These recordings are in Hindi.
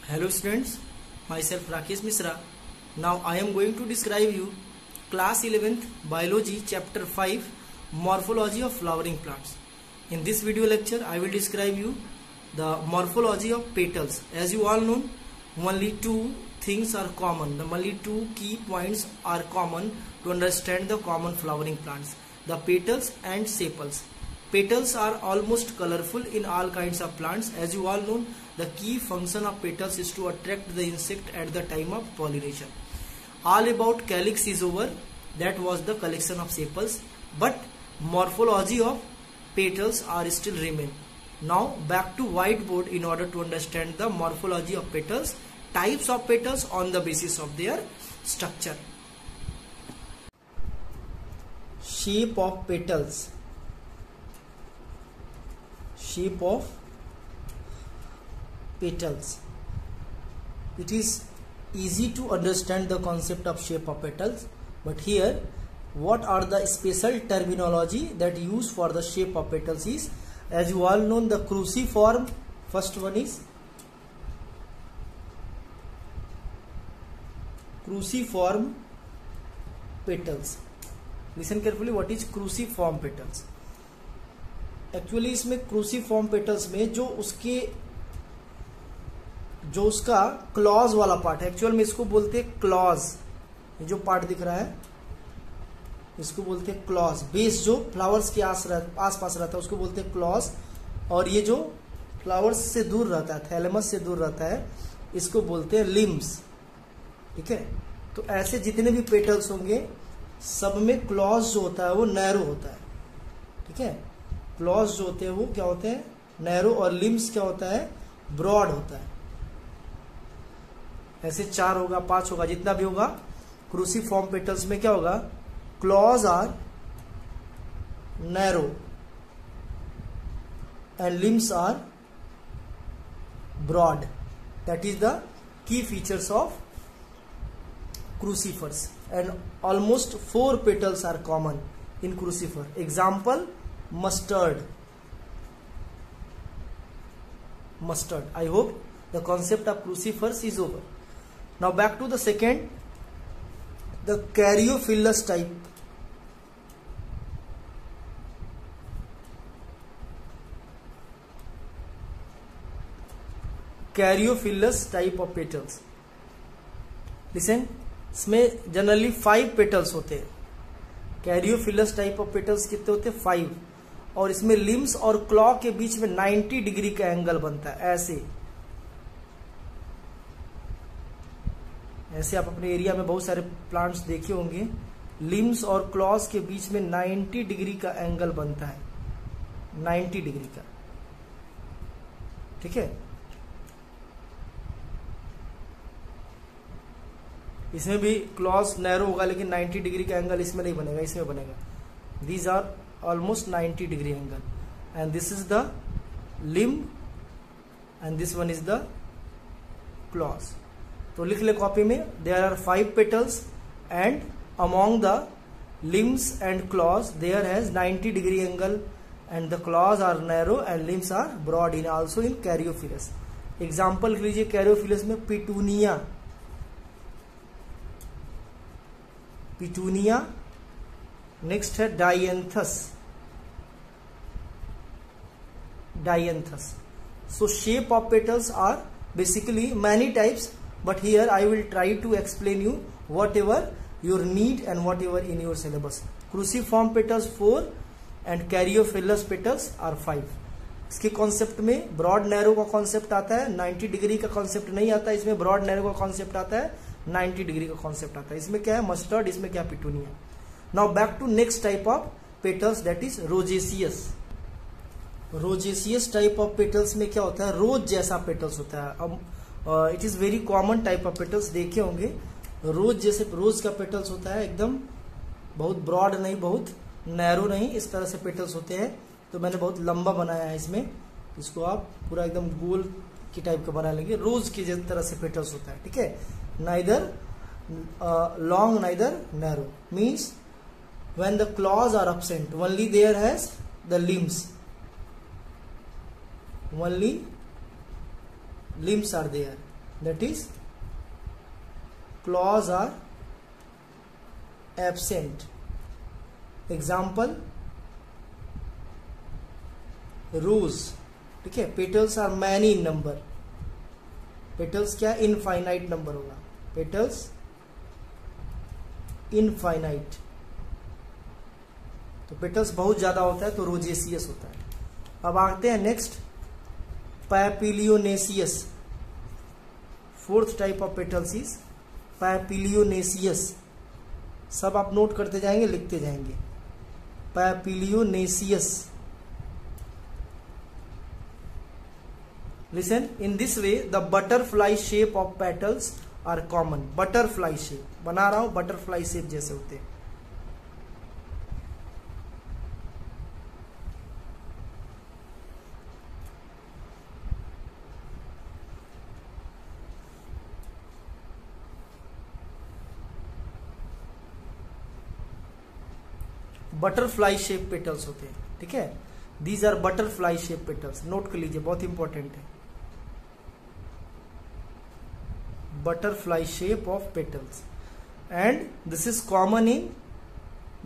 Hello students, myself Rakesh Misra. Now I am going to describe you class 11th biology chapter 5 morphology of flowering plants. In this video lecture I will describe you the morphology of petals. As you all know, only two things are common. Only two key points are common to understand the common flowering plants: the petals and sepals. Petals are almost colorful in all kinds of plants. As you all know, the key function of petals is to attract the insect at the time of pollination. All about calyx is over. That was the collection of sepals. But morphology of petals are still remain. Now back to whiteboard in order to understand the morphology of petals, types of petals on the basis of their structure. Shape of petals. Shape of petals. It is easy to understand the concept of shape of petals, but here what are the special terminology that used for the shape of petals is, as you all know, the cruciform. First one is cruciform petals. Listen carefully, what is cruciform petals? Actually इसमें क्रूसीफॉर्म पेटल्स में जो उसका क्लॉज वाला पार्ट है, एक्चुअल में इसको बोलते हैं क्लॉज. ये जो पार्ट दिख रहा है इसको बोलते हैं क्लॉज. बेस जो फ्लावर्स के आस पास रहता है उसको बोलते हैं क्लॉज, और ये जो फ्लावर्स से दूर रहता है, थैलेमस से दूर रहता है, इसको बोलते हैं लिम्स. ठीक है, तो ऐसे जितने भी पेटल्स होंगे सब में क्लॉज जो होता है वो नैरो होता है. ठीक है, क्लॉज जो होते हैं वो क्या होते हैं, नैरो, और लिम्स क्या होता है, ब्रॉड होता है. ऐसे 4 होगा, 5 होगा, जितना भी होगा. क्रूसीफॉर्म पेटल्स में क्या होगा, claws are narrow and limbs are broad. That is the key features of crucifers, and almost 4 petals are common in crucifer. Example, mustard. I hope the concept of crucifers is over. Now back to the second, the caryophyllus type. Caryophyllus type of petals. Listen, इसमें जनरली 5 पेटल्स होते हैं. कैरियोफिलस टाइप ऑफ पेटल्स कितने होते हैं, 5. और इसमें लिम्स और क्लॉ के बीच में 90 डिग्री का एंगल बनता है. ऐसे आप अपने एरिया में बहुत सारे प्लांट्स देखे होंगे. लिम्स और क्लॉज के बीच में 90 डिग्री का एंगल बनता है, 90 डिग्री का. ठीक है, इसमें भी क्लॉज नैरो होगा लेकिन 90 डिग्री का एंगल इसमें नहीं बनेगा, इसमें बनेगा. These are almost 90 degree angle, and this is the limb and this one is the claw. तो लिख ले कॉपी में, there are 5 petals and among the limbs and claws there has 90 degree angle, and the claws are narrow and limbs are broad in also in caryophyllous. Example लीजिए कैरियोफिलस में पिटूनिया. नेक्स्ट है dianthus. So shape of petals are basically many types, but here I will try to explain you whatever your need and whatever in your syllabus. Cruciform petals 4 and caryophyllous petals are 5. इसके कॉन्सेप्ट में ब्रॉड नैरो का कॉन्सेप्ट आता है, 90 डिग्री का कॉन्सेप्ट नहीं आता. इसमें ब्रॉड नैरो का कॉन्सेप्ट आता है, 90 डिग्री का कॉन्सेप्ट आता है. इसमें क्या है, मस्टर्ड, इसमें क्या, petunia. Now back to next type of petals, that is rosaceous. Rosaceous type of petals में क्या होता है, रोज जैसा पेटल्स होता है. अब it is very common type of petals, देखे होंगे. रोज जैसे रोज का पेटल्स होता है, एकदम बहुत ब्रॉड नहीं, बहुत नैरो नहीं, इस तरह से पेटल्स होते हैं. तो मैंने बहुत लंबा बनाया है इसमें, इसको आप पूरा एकदम गोल की टाइप का बना लेंगे. रोज की जिस तरह से पेटल्स होता है. ठीक है, neither long neither narrow, means when the claws are absent only there has the limbs, only limbs are there. that is claws are absent. Example, rose. ठीक है, petals are many in number. Petals क्या, इनफाइनाइट नंबर होगा. पेटल्स इनफाइनाइट, तो पेटल्स बहुत ज्यादा होता है तो रोजेसियस होता है. अब आते हैं next, papilionaceous. Fourth type of petals is papilionaceous. सब आप नोट करते जाएंगे, लिखते जाएंगे. पैपिलियोनेसियस. Listen, in this way the butterfly shape of petals are common. Butterfly shape बना रहा हूं, butterfly shape जैसे होते हैं. बटरफ्लाई शेप पेटल्स होते हैं. ठीक है, these are butterfly shape petals. Note कर लीजिए, बहुत इंपॉर्टेंट है. Butterfly shape of petals, and this is common in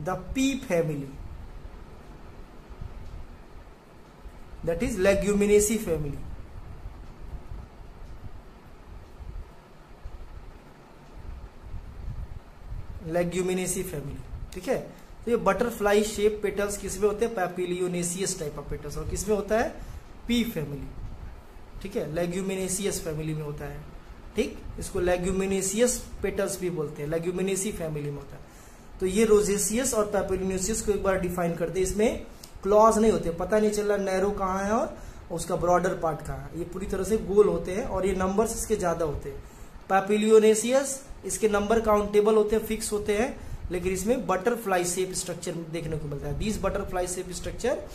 the pea family, that is Leguminosae family. Leguminosae family. ठीक है, तो ये बटरफ्लाई शेप पेटल्स किसमें होते हैं, पैपिलियोनेसियस टाइप ऑफ पेटल्स. और किसमें होता है, पी फैमिली. ठीक है, लेग्यूमिनेसियस फैमिली में होता है. ठीक, इसको लेग्यूमिनेसियस पेटल्स भी बोलते हैं, लेग्यूमिनेसी फैमिली में होता है. तो ये रोजेसियस और पैपिलियोनेसियस को एक बार डिफाइन करते हैं. इसमें क्लॉज नहीं होते, पता नहीं चल रहा नैरो कहाँ है और उसका ब्रॉडर पार्ट कहाँ है. ये पूरी तरह से गोल होते हैं और ये नंबर्स इसके ज्यादा होते हैं. पैपिलियोनेसियस, इसके नंबर काउंटेबल होते हैं, फिक्स होते हैं, लेकिन इसमें बटरफ्लाई शेप स्ट्रक्चर देखने को मिलता है. This butterfly shape structure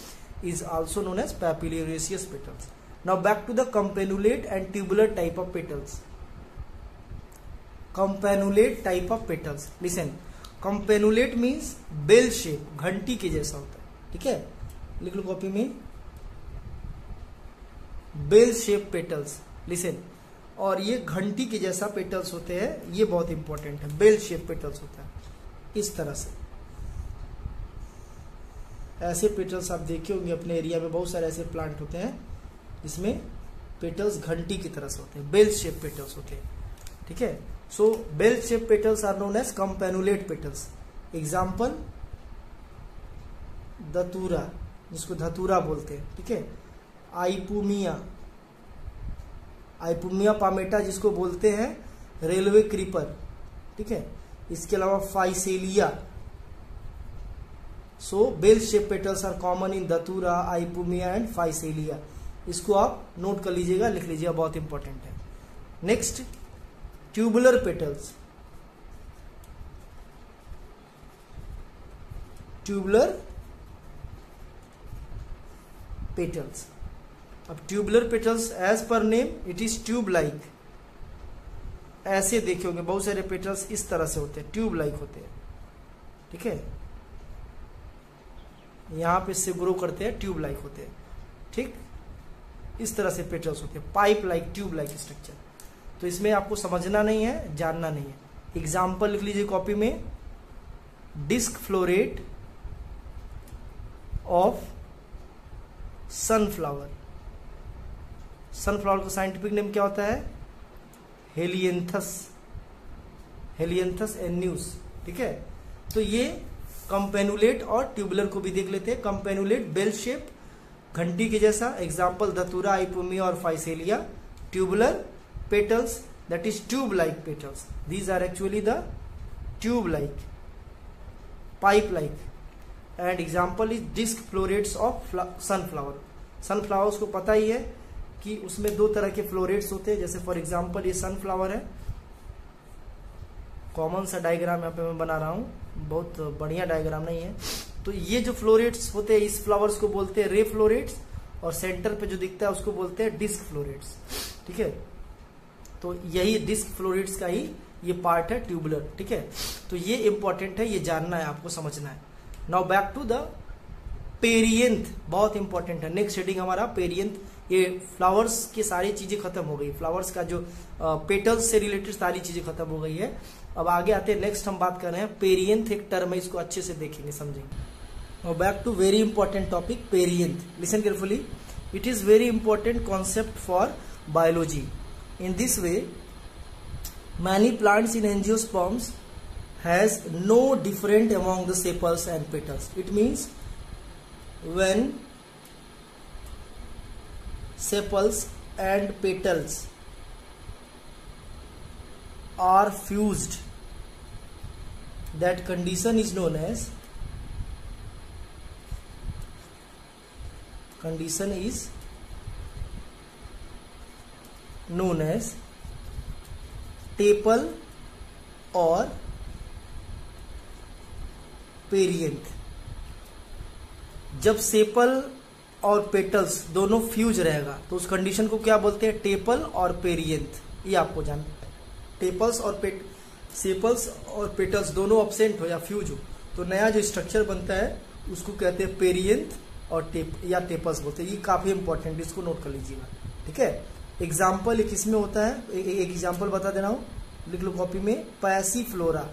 is also known as papilionaceous petals. Now back to the campanulate and tubular type of petals. Campanulate type of petals. Listen, campanulate means bell shape, घंटी के जैसा होता है. ठीक है, लिख लो कॉपी में, बेल शेप पेटल्स. लिसन, और ये घंटी के जैसा पेटल्स होते हैं. ये बहुत इंपॉर्टेंट है. बेल शेप पेटल्स होता है इस तरह से. ऐसे पेटल्स आप देखे होंगे अपने एरिया में, बहुत सारे ऐसे प्लांट होते हैं जिसमें पेटल्स घंटी की तरह से होते हैं, बेल शेप पेटल्स होते हैं. ठीक है, so bell shape petals are known as campanulate petals. Example, धतूरा, जिसको धतूरा बोलते हैं. ठीक है, आइपुमिया, आइपुमिया पामेटा जिसको बोलते हैं रेलवे क्रीपर. ठीक है, इसके अलावा फाइसेलिया. So bell shape petals are common in datura, Ipomoea and Physalia. इसको आप नोट कर लीजिएगा, लिख लीजिएगा, बहुत इंपॉर्टेंट है. Next, tubular petals. Tubular petals. अब tubular petals as per name it is tube like. ऐसे देखे होंगे बहुत सारे पेटल्स इस तरह से होते हैं, ट्यूब लाइक होते हैं. ठीक है, यहां पे से ग्रो करते हैं, ट्यूब लाइक होते हैं. ठीक, इस तरह से पेटल्स होते हैं, pipe like, tube like structure. तो इसमें आपको समझना नहीं है, जानना नहीं है. एग्जाम्पल लिख लीजिए कॉपी में, disc floret of sunflower. Sunflower का साइंटिफिक नेम क्या होता है, हेलियंथस, हेलियंथस एन्यूस. ठीक है, तो ये कंपेनुलेट और ट्यूबुलर को भी देख लेते हैं. कंपेनुलेट बेल शेप, घंटी के जैसा. एग्जाम्पल, धतूरा, आइपुमिया और Physalia. Tubular petals, that is tube like petals. These are actually the tube like, pipe like. And example is disc florets of sunflower. Sunflowers को पता ही है कि उसमें दो तरह के फ्लोरेट्स होते हैं. जैसे फॉर एग्जाम्पल ये सनफ्लावर है, कॉमन सा डायग्राम यहाँ पे मैं बना रहा हूँ, बहुत बढ़िया डायग्राम नहीं है. तो ये जो फ्लोरेट्स होते हैं इस फ्लावर्स को बोलते हैं रे फ्लोरेट्स, और सेंटर पे जो दिखता है उसको बोलते हैं डिस्क फ्लोरेट्स. ठीक है, तो यही डिस्क फ्लोरेट्स का ही ये पार्ट है ट्यूबुलर. ठीक है, तो ये इंपॉर्टेंट है, ये जानना है, आपको समझना है. Now back to the perianth, बहुत इंपॉर्टेंट है. नेक्स्ट हेडिंग हमारा पेरियंथ ये फ्लावर्स की सारी चीजें खत्म हो गई, फ्लावर्स का जो पेटल्स से रिलेटेड सारी चीजें खत्म हो गई है। अब आगे आते हैं, नेक्स्ट हम बात कर रहे हैं पेरियंथ, एक टर्म है, इसको अच्छे से देखेंगे समझेंगे। Back to very important topic perianth, listen carefully. It is very important concept for biology. In this way many plants in angiosperms has no different among the sepals and petals. It means when sepals and petals are fused, that condition is known as tepal और पेरियंथ। जब सेपल और पेटल्स दोनों फ्यूज रहेगा तो उस कंडीशन को क्या बोलते हैं? टेपल और पेरियंथ। ये आपको जानना है। टेपल्स और सेपल्स और पेटल्स दोनों अब्सेंट हो या फ्यूज हो तो नया जो स्ट्रक्चर बनता है उसको कहते हैं पेरियंथ और या टेपल्स बोलते हैं। ये काफी इंपॉर्टेंट, इसको नोट कर लीजिएगा, ठीक है। एग्जाम्पल एक इसमें होता है, एक एग्जाम्पल बता दे रहा हूं, लिख लो कॉपी में। पैसीफ्लोरा,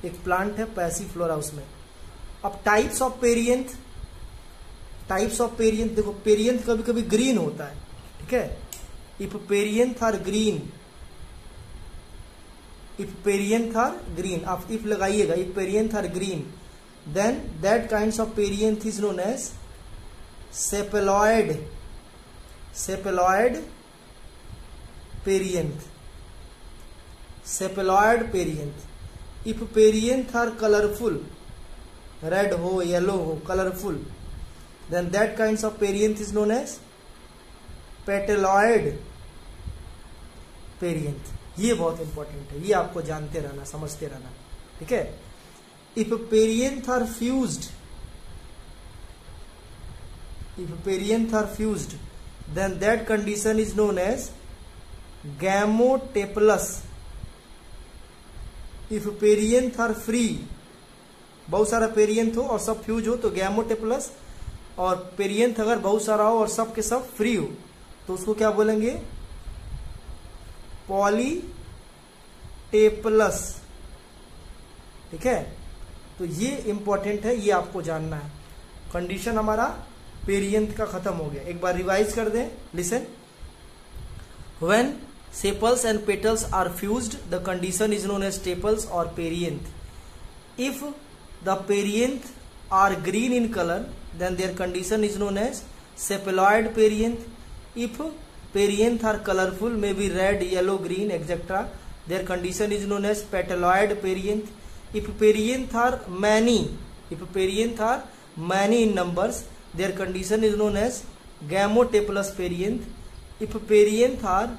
एक प्लांट है पैसीफ्लोरा उसमें। अब टाइप्स ऑफ पेरियंथ देखो, पेरियंथ कभी कभी ग्रीन होता है, ठीक है। इफ पेरियंथ आर ग्रीन, आप इफ लगाइएगा, if perianth are green then that kinds of perianth is known as sepaloid perianth. If perianth are colourful, red हो, येलो हो, colourful, then that kinds of perianth is known as petaloid perianth. ये बहुत इंपॉर्टेंट है, ये आपको जानते रहना, समझते रहना, ठीक है। If perianth are fused then that condition is known as gamoteplous. if perianth are free, बहुत सारा पेरियंथ हो और सब फ्यूज हो तो गैमोटेप्लस, और पेरियंथ अगर बहुत सारा हो और सब के सब फ्री हो तो उसको क्या बोलेंगे? पॉलीटेप्लस, ठीक है। तो ये इंपॉर्टेंट है, ये आपको जानना है। कंडीशन हमारा पेरियंथ का खत्म हो गया, एक बार रिवाइज कर दें, listen. When sepals and petals are fused the condition is known as tepals और perianth. If the perianth are green in colour then their condition is known as sepaloid perianth. If perianth are colourful, may be red, yellow, green etcetera, their condition is known as petaloid perianth. If perianth are many in numbers, their condition is known as gamoteplous perianth. if perianth are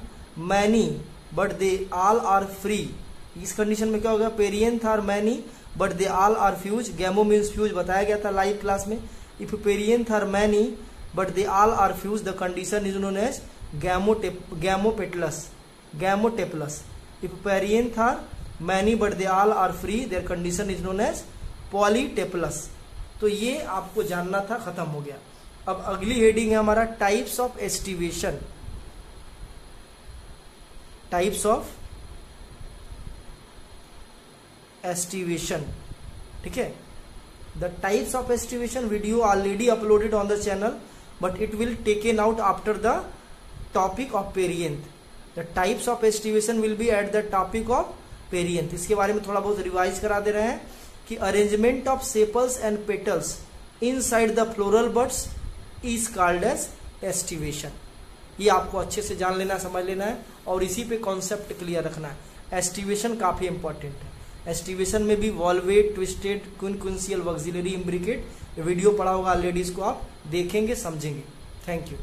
many but they all are free, इस कंडीशन में क्या होगा? perianth are many but they all are fused. gamo means fuse, बताया गया था लाइव क्लास में। if perianth are many but they all are fused, the condition is known as gamoteplous. if perianth are many but they all are free, their condition is known as polyteplous. तो ये आपको जानना था, खत्म हो गया। अब अगली हेडिंग है हमारा टाइप्स ऑफ एस्टिवेशन। ठीक है। The types of aestivation video already uploaded on the channel but it will taken out after the topic of perianth. The types of aestivation will be at the topic of perianth. इसके बारे में थोड़ा बहुत रिवाइज करा दे रहे हैं कि arrangement of sepals and petals inside the floral buds is called as aestivation. ये आपको अच्छे से जान लेना, समझ लेना है और इसी पे कॉन्सेप्ट क्लियर रखना है। एस्टिवेशन काफी इंपॉर्टेंट है। एस्टिवेशन में भी वॉल्वेट, ट्विस्टेड, क्विंक्विंशियल, वक्सिलरी, इम्ब्रिकेट वीडियो पढ़ा होगा ऑलरेडी, इसको आप देखेंगे, समझेंगे। Thank you.